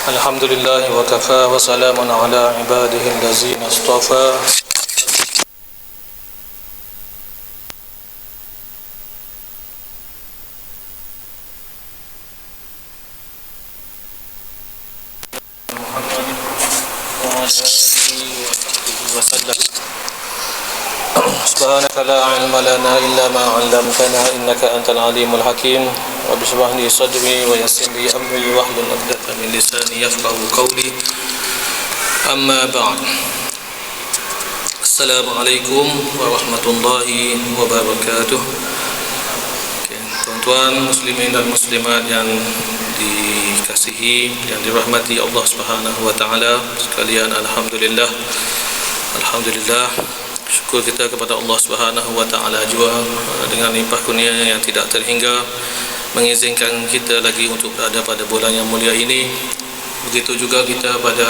Alhamdulillah wa kafa wa salamun ala ibadihi allazina istafa. Muhammad wa ala alihi wa sahbihi wa sallam. Subhanaka la ilma lana illa ma 'allamtana innaka antal alimul hakim. Rabbi shrah li sadri wa yassir li amri wahlul 'uqdatam min lisani yafqahu qawli. Amma ba'd. Assalamualaikum warahmatullahi wabarakatuh. Tuan-tuan muslimin dan muslimat yang dikasihi, yang dirahmati Allah Subhanahu wa taala sekalian, alhamdulillah syukur kita kepada Allah Subhanahu wa taala juga dengan limpah kurnia yang tidak terhingga mengizinkan kita lagi untuk berada pada bulan yang mulia ini. Begitu juga kita pada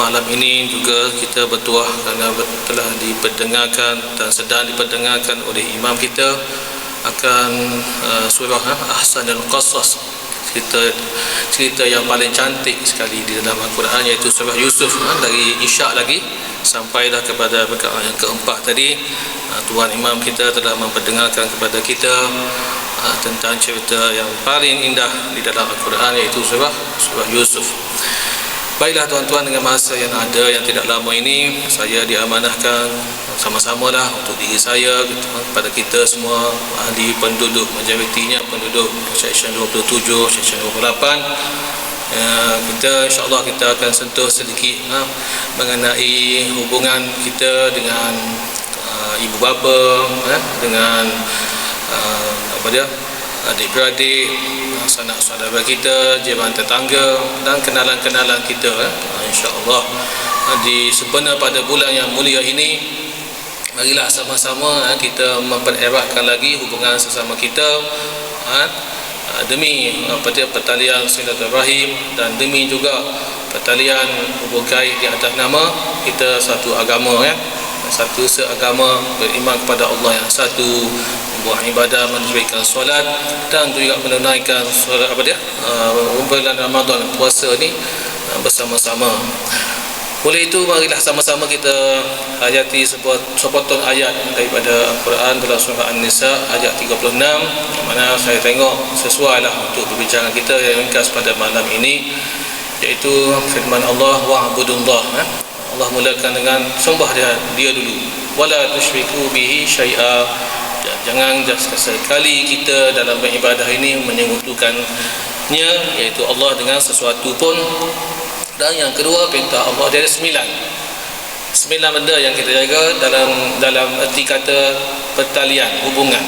malam ini juga kita bertuah kerana telah diperdengarkan dan sedang diperdengarkan oleh imam kita akan surah Ahsanul Qasas, cerita yang paling cantik sekali di dalam Al-Quran, iaitu surah Yusuf. Dari Isyak lagi sampailah kepada rakaat yang keempat tadi, Tuan Imam kita telah memperdengarkan kepada kita tentang cerita yang paling indah di dalam Al-Quran, iaitu surah Yusuf. Baiklah tuan-tuan, dengan masa yang ada yang tidak lama ini, saya diamanahkan sama-samalah untuk diri saya, kepada kita semua ahli penduduk, majoritinya penduduk Seksyen 27, Seksyen 28, kita insyaAllah kita akan sentuh sedikit mengenai hubungan kita dengan ibu bapa, dengan adik-beradik, sanak saudara kita, jiran tetangga dan kenalan-kenalan kita. InsyaAllah di sempena pada bulan yang mulia ini, marilah sama-sama kita mempereratkan lagi hubungan sesama kita, demi pertalian silaturahim dan demi juga pertalian hubung kait di atas nama kita satu agama, satu seagama, beriman kepada Allah yang satu, buat ibadah, mendirikan solat dan juga menunaikan solat bulan Ramadan, puasa ni bersama-sama. Oleh itu, marilah sama-sama kita hayati sepotong ayat daripada Al-Quran dalam surah An-Nisa ayat 36, yang mana saya tengok sesuai lah untuk perbincangan kita yang ringkas pada malam ini, iaitu firman Allah, wa'budullah. Allah mulakan dengan sembah dia dulu, wala tusyriku bihi syai'a. Jangan sekali kita dalam beribadah ini menyekutukannya, iaitu Allah, dengan sesuatu pun. Dan yang kedua, perintah Allah, dia ada 9 benda yang kita jaga dalam erti kata pertalian hubungan.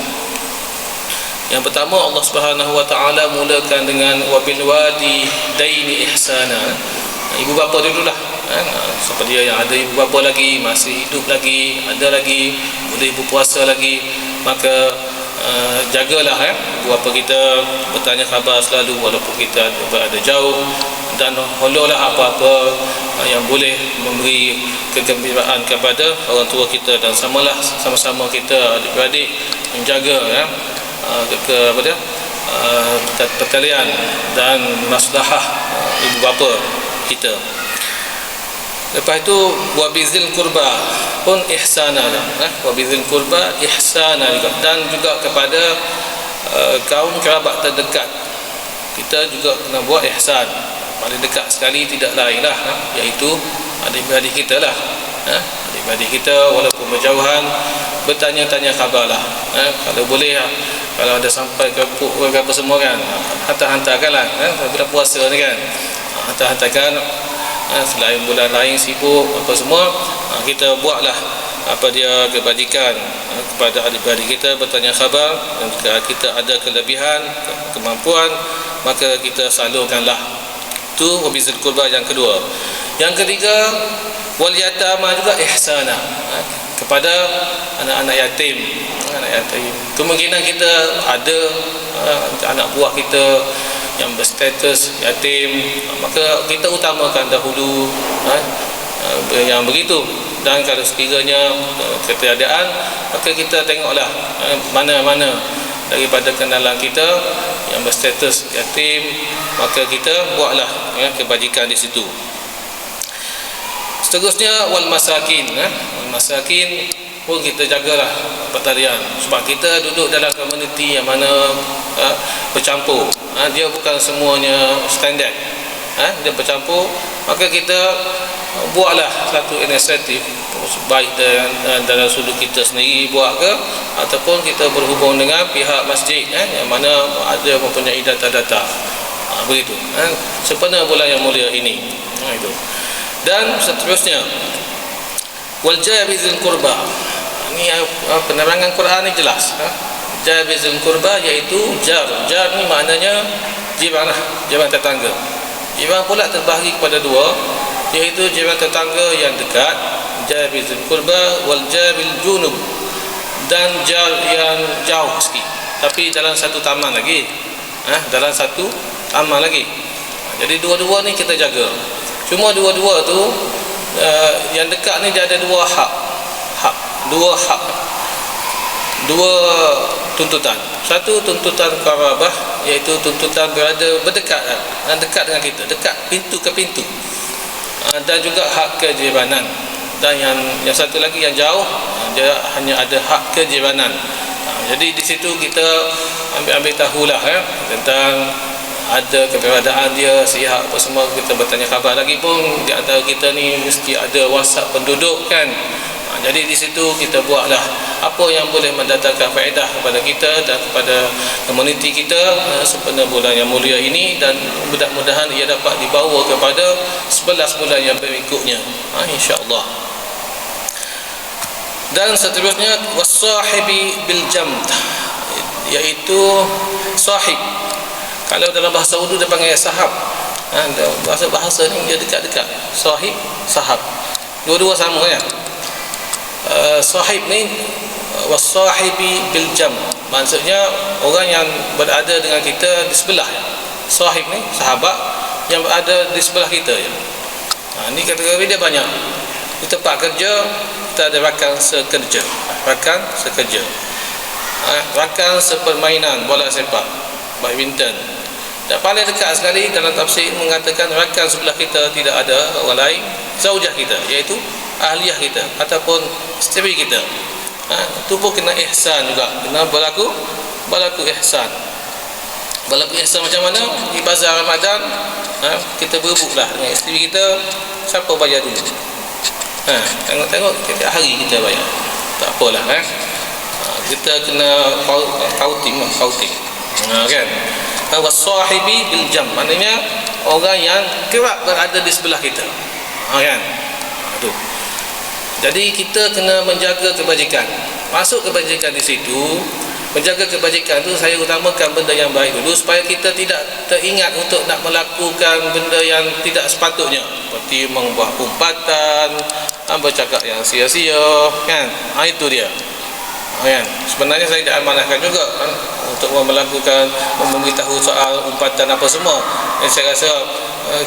Yang pertama, Allah Subhanahu wa taala mulakan dengan wabil walidaini ihsana. Ibu bapa dululah. Siapa dia yang ada ibu bapa lagi, masih hidup lagi, ada lagi, boleh berpuasa lagi, maka jagalah ibu bapa kita, bertanya khabar selalu walaupun kita berada jauh, dan holorlah apa-apa yang boleh memberi kegembiraan kepada orang tua kita, dan sama-sama kita adik-beradik menjaga pertalian dan maslahah ibu bapa kita. Lepas itu wabizil kurba pun ihsana, wabizil kurba ihsana juga, dan juga kepada kaum kerabat terdekat kita juga kena buat ihsan. Paling dekat sekali tidak lain lah, iaitu adik-beradik kita lah. Adik-beradik kita walaupun berjauhan, bertanya-tanya khabar lah. Kalau boleh, kalau ada sampai ke puk ke apa semua kan, hantar-hantarkan lah. Bulan puasa ni kan, hantar-hantarkan. Selain bulan lain sibuk apa semua, kita buatlah apa dia kebajikan kepada adik-beradik kita, bertanya khabar, dan jika kita ada kelebihan, kemampuan, maka kita salurkanlah. Itu wabizil qurba yang kedua. Yang ketiga, wal yatama juga ihsana, kepada anak-anak yatim. Kemungkinan kita ada anak buah kita yang berstatus yatim, maka kita utamakan dahulu yang begitu. Dan kalau sekiranya ketiadaan, maka kita tengoklah mana-mana daripada kenalan kita yang berstatus yatim, maka kita buatlah kebajikan di situ. Seterusnya wal masakin, wal masakin pun kita jagalah pertalian, sebab kita duduk dalam komuniti yang mana bercampur, dia bukan semuanya standard, dia bercampur. Maka kita buatlah satu inisiatif, baik dalam sudut kita sendiri buat ke, ataupun kita berhubung dengan pihak masjid yang mana ada mempunyai data-data, begitu sempena bulan yang mulia ini. Itu. Dan seterusnya wal jabizil qurba, ini penerangan Quran ni jelas. Jabizil qurba iaitu jar ni maknanya jiran tetangga. Jiran pula terbahagi kepada dua, iaitu jiran tetangga yang dekat, jabizil qurba, wal jabil junub, dan jar yang jauh sikit tapi dalam satu taman lagi, dalam satu taman lagi. Jadi dua-dua ni kita jaga. Cuma dua-dua tu yang dekat ni dia ada dua tuntutan. Satu tuntutan qarabah, iaitu tuntutan berada berdekatan dan dekat dengan kita, dekat pintu ke pintu, dan juga hak kejiranan. Dan yang satu lagi yang jauh, dia hanya ada hak kejiranan. Jadi di situ kita ambil tahulah tentang ada keberadaan dia, sihat apa semua, kita bertanya khabar. Lagi pun di antara kita ni mesti ada WhatsApp penduduk kan. Jadi di situ kita buatlah apa yang boleh mendatangkan faedah kepada kita dan kepada komuniti kita sempena bulan yang mulia ini, dan mudah-mudahan ia dapat dibawa kepada 11 bulan yang berikutnya, insya-Allah. Dan seterusnya wasahibi bil jamd, iaitu sahib. Kalau dalam bahasa Urdu dia panggil sahab, bahasa ni dia dekat-dekat. Sahib, sahab, dua-dua sama ya. Sahib ni wasahibi bil jam, maksudnya orang yang berada dengan kita di sebelah. Sahib ni sahabat yang berada di sebelah kita ya. Ni kategori dia banyak. Di tempat kerja kita ada rakan sekerja, rakan sepermainan bola sepak, badminton. Dan paling dekat sekali dalam tafsir mengatakan rakan sebelah kita tidak ada orang lain, zaujah kita, iaitu ahliyah kita ataupun isteri kita. Itu pun kena ihsan juga, kena berlaku ihsan. Berlaku ihsan macam mana? Di bazar Ramadan kita berebutlah dengan isteri kita, siapa bayar dulu. Tengok tiap hari kita bayar, tak apalah kita kena kauting kan. Wasahibi bil jam, maknanya orang yang kerap berada di sebelah kita, kan. Jadi kita kena menjaga kebajikan. Masuk kebajikan di situ, menjaga kebajikan tu saya utamakan benda yang baik dulu, supaya kita tidak teringat untuk nak melakukan benda yang tidak sepatutnya, seperti membuat umpatan, bercakap yang sia-sia, kan. Itu dia. Sebenarnya saya diamanahkan juga untuk melakukan, memberitahu soal umpatan apa semua. Saya rasa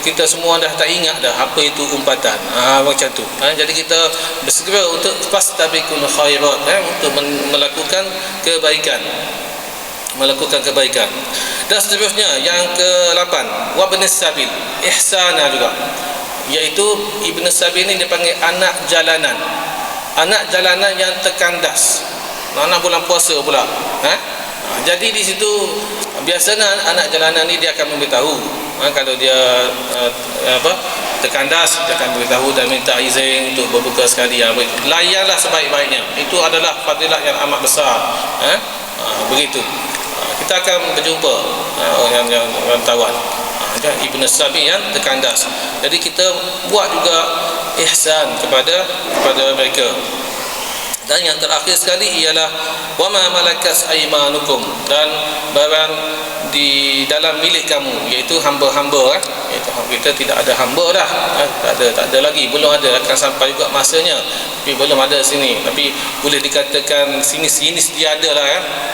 kita semua dah tak ingat dah apa itu umpatan, macam tu. Jadi kita bersegera untuk fastabiqul khairat, untuk melakukan kebaikan. Dan seterusnya yang ke-8 wa ibnis sabil, ihsana juga, iaitu ibn sabil ni dipanggil anak jalanan yang terkandas. Anak bulan puasa pula. Jadi di situ biasanya anak jalanan ni dia akan memberitahu kalau dia terkandas, dia akan beritahu dan minta izin untuk berbuka sekali. Layanlah sebaik-baiknya. Itu adalah fadilah yang amat besar. Begitu. Kita akan berjumpa yang tawan, Ibn Sabi yang terkandas. Jadi kita buat juga ihsan kepada mereka. Dan yang terakhir sekali ialah wama malakas aymanukum, dan barang di dalam milik kamu, iaitu hamba-hamba. Iaitu kita tidak ada hamba dah, tak ada lagi, belum ada, akan sampai juga masanya, tapi belum ada sini. Tapi boleh dikatakan sini dia ada lah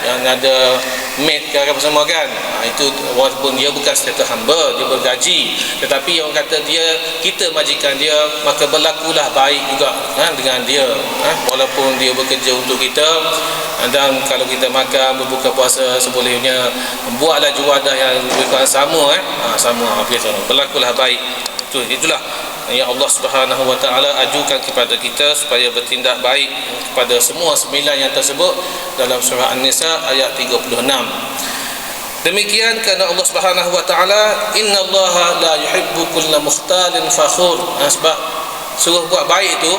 yang ada maid ke apa semua kan. Itu walaupun dia bukan status hamba, dia bergaji, tetapi orang kata kita majikan dia, maka berlakulah baik juga dengan dia, walaupun dia bekerja untuk kita. Dan kalau kita makan, berbuka puasa, sebolehnya buatlah juwadah yang lebih sama sama berlakulah baik. Itulah yang Allah Subhanahu wa taala ajukan kepada kita supaya bertindak baik kepada semua sembilan yang tersebut dalam surah An-Nisa ayat 36. Demikian kerana Allah Subhanahu wa taala innallaha la yuhibbu kulla mukhtalin fakhur. Sebab suruh buat baik itu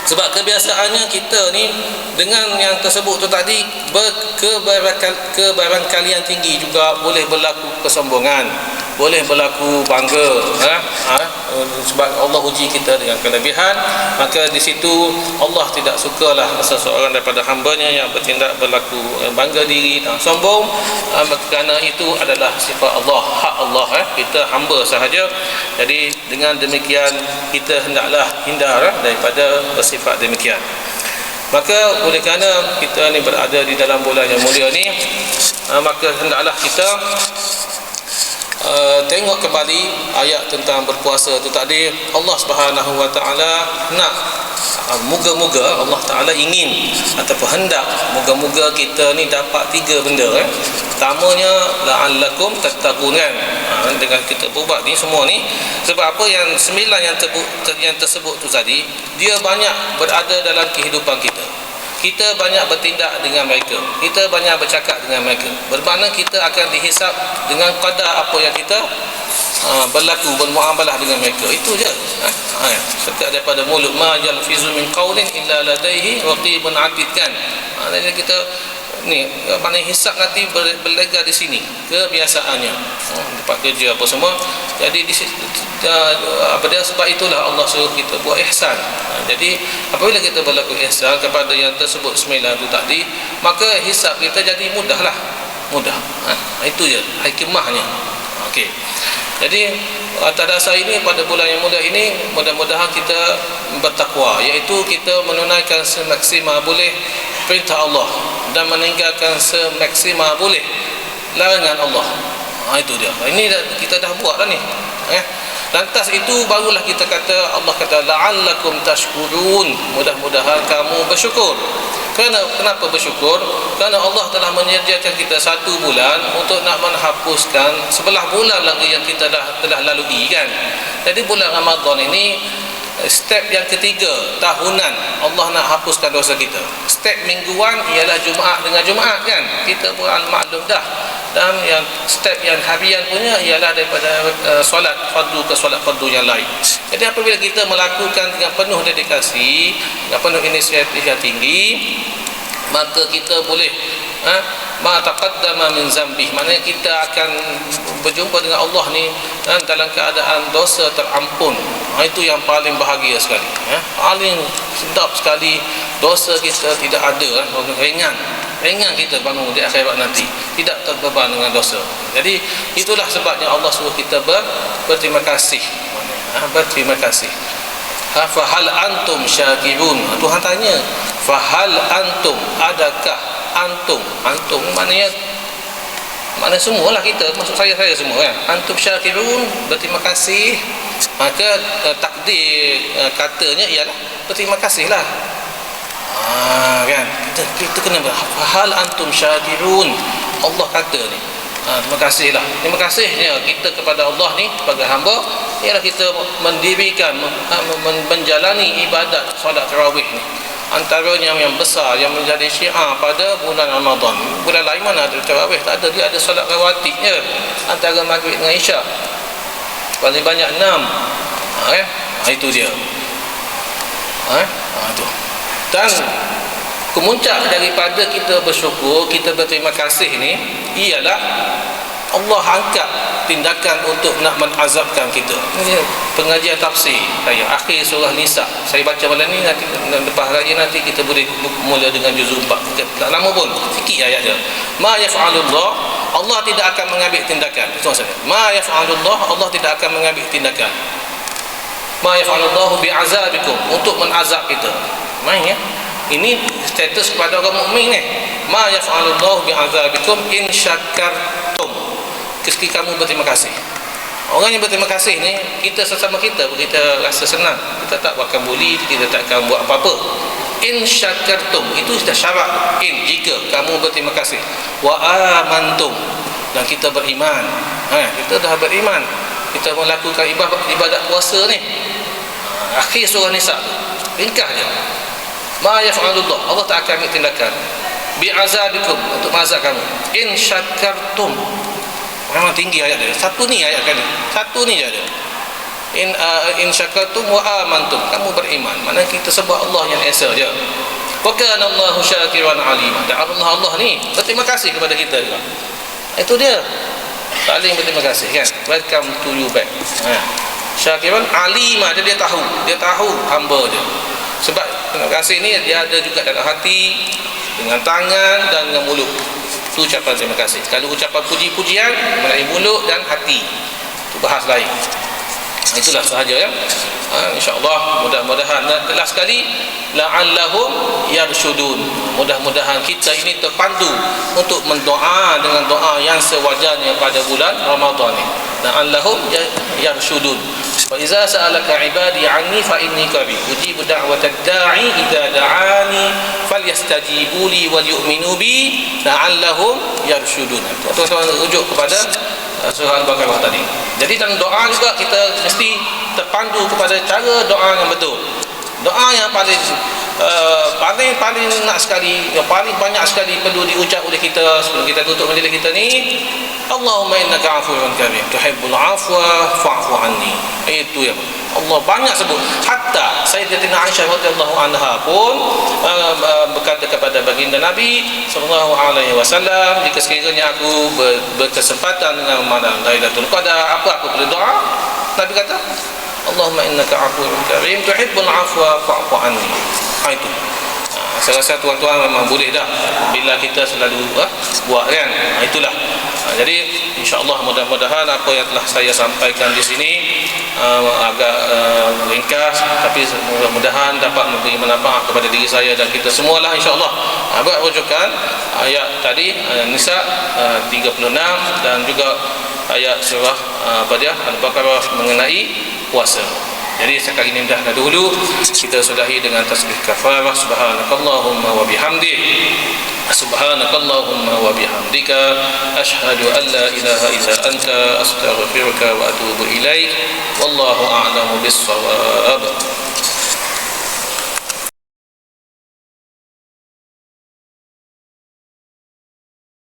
sebab kebiasaannya kita ni dengan yang tersebut tu tadi kebarangkalian tinggi juga boleh berlaku kesombongan, boleh berlaku bangga sebab Allah uji kita dengan kelebihan. Maka di situ Allah tidak sukalah seseorang daripada hamba-Nya yang bertindak berlaku bangga diri dan sombong, kerana itu adalah sifat Allah, hak Allah. Kita hamba sahaja. Jadi dengan demikian kita hendaklah hindar daripada bersifat demikian. Maka oleh kerana kita ni berada di dalam bulan yang mulia ni, maka hendaklah kita tengok kembali ayat tentang berpuasa tu tadi. Allah Subhanahu wa taala nak moga-moga Allah taala ingin ataupun hendak moga-moga kita ni dapat tiga benda. Pertamanya la'allakum tattaqun, dengan kita buat ni semua ni. Sebab apa yang sembilan yang tersebut tu tadi, dia banyak berada dalam kehidupan kita. Kita banyak bertindak dengan mereka, kita banyak bercakap dengan mereka. Bermakna kita akan dihisap dengan qadar apa yang kita berlaku, bermuamalah dengan mereka. Itu je. Setiap daripada mulut ma yalfizu min qaulin illa ladaihi raqibun atid kan. Maknanya kita ni mana hisap nanti berlega di sini kebiasaannya, tempat kerja apa semua. Jadi pada sebab itulah Allah suruh kita buat ihsan. Jadi apabila kita berlaku ihsan kepada yang tersebut sembilan itu tadi, maka hisap kita jadi mudah. Itu je hikmahnya. Okey. Jadi atas dasar ini pada bulan yang mulia ini mudah-mudahan kita bertakwa, iaitu kita menunaikan semaksimal boleh perintah Allah dan meninggalkan semaksimal boleh larangan Allah. Itu dia. Ini kita dah buat dah ni. Lantas itu barulah kita kata, Allah kata la'allakum tashkurun, mudah-mudahan kamu bersyukur. Kenapa bersyukur? Kerana Allah telah menyediakan kita satu bulan untuk nak menghapuskan 11 bulan lagi yang kita telah lalui kan. Jadi bulan Ramadan ini step yang ketiga tahunan, Allah nak hapuskan dosa kita. Step mingguan ialah Jumaat dengan Jumaat kan, kita pun maklum dah. Dan yang step yang harian punya ialah daripada solat fardu ke solat fardu yang lain. Jadi apabila kita melakukan dengan penuh dedikasi, dengan penuh inisiatif yang tinggi, maka kita boleh ma taqaddama min zambih, maknanya kita akan berjumpa dengan Allah ni dalam keadaan dosa terampun. Itu yang paling bahagia sekali, paling sedap sekali. Dosa kita tidak ada, ringan kita bangun di akhirat nanti, tidak terbeban dengan dosa. Jadi itulah sebabnya Allah suruh kita berterima kasih. Berterima kasih. Fahal antum syakirun, Tuhan tanya, fahal antum, adakah antum maknanya semualah kita, masuk saya semua kan. Antum syakirun, berterima kasih. Maka takdir katanya ialah berterima kasihlah. Kan kita kena hal antum syakirun, Allah kata ni. Terima kasihlah. Terima kasihnya kita kepada Allah ni sebagai hamba ialah kita mendirikan, menjalani ibadat solat tarawih ni. Antaranya yang besar yang menjadi syiar pada bulan Ramadan. Bulan lain mana ada tarawih? Tak ada, dia ada solat rawatibnya antara maghrib dengan isyak. Paling banyak 6. Itu dia. Itu. Dan kemuncak daripada kita bersyukur, kita berterima kasih ni ialah Allah angkat tindakan untuk nak menazabkan kita. Ini pengajian tafsir saya akhir surah Nisa. Saya baca malam ni, nanti lepas raya nanti kita boleh mula dengan juzuk 4. Tak lama pun, sikit ayat dia. Ma yaf'alullah, Allah tidak akan mengambil tindakan. Itu maksudnya. Ma yaf'alullah, Allah tidak akan mengambil tindakan. Ma yaf'alullahu bi'azabikum, untuk menazab kita. Main ya. Ini status kepada orang mukmin ni. Ma yaf'alullahu bi'azabikum in syakartum. Ketika kamu berterima kasih. Orang yang berterima kasih ni, kita sesama kita rasa senang. Kita tak akan bully, kita tak akan buat apa-apa. In syakartum, itu sudah syarat. In, jika kamu berterima kasih. Wa amantum, dan kita beriman. Kita dah beriman, kita melakukan ibadat puasa ni. Akhir surah Nisa tu ringkas je, ma yaf'alullah, Allah tak akan ambil tindakan bi'azabikum, untuk mazab kamu, in syakartum. Memang tinggi ayat dia. Satu ni ayat kali, satu ni je ada. In syakartum wa amantum, kamu beriman. Mana kita sebut Allah yang esa je. Wa kana Allahu syakiran alima. Dan Allah ni berterima kasih kepada kita juga. Itu dia, saling berterima kasih kan. Welcome to you back. Syakiran alima, dia tahu hamba dia. Sebab terima kasih ni dia ada juga dalam hati, dengan tangan dan dengan mulut. Itu ucapan terima kasih. Kalau ucapan puji-pujian melalui mulut dan hati, itu bahas lain. Itulah sahaja ya. InsyaAllah mudah-mudahan telah sekali la'allahum yarshudun. Mudah-mudahan kita ini terpandu untuk mendoa dengan doa yang sewajarnya pada bulan Ramadan ni. La'allahum yarshudun. Wa iza sa'alaka ibadi anni fa inni qarib ujibu da'watad da'i idza da'ani falyastajibu li wal yu'minu bi la'allahum yarshudun. Tuan-tuan rujuk kepada surah Al-Baqarah tadi. Jadi dalam doa juga kita mesti terpandu kepada cara doa yang betul. Doa yang paling nak sekali, yang paling banyak sekali perlu diucap oleh kita sebelum kita tutup majlis kita ni, Allahumma innaka afuwwun karim tuhibbul afwa fa'fu anni. Itu ya Allah banyak sebut. Hatta Sayyidatina Aisyah radhiyallahu anha pun berkata kepada baginda Nabi sallallahu alaihi wasallam, jika sekiranya aku berkesempatan dengan malam Lailatul Qadar, apa aku perlu doa? Nabi kata, Allahumma innaka afuwwun karim tuhibbul afwa fa'fu anni. Itu. Saya rasa tuan-tuan memang boleh dah bila kita selalu buat kan. Itulah. Jadi insya-Allah mudah-mudahan apa yang telah saya sampaikan di sini agak ringkas, tapi mudah-mudahan dapat memberi manfaat kepada diri saya dan kita semualah insya-Allah. Buat rujukan ayat tadi Nisa 36 dan juga ayat surah Al-Baqarah mengenai puasa. Jadi sekali ini dah dahulu kita sudahi dengan tasbih kafarah. Subhanakallahumma wa bihamdik, subhanakallahumma wa bihamdika, asyhadu an la ilaha illa anta, astaghfiruka wa atubu ilaik. Wallahu a'lamu bis-shawab.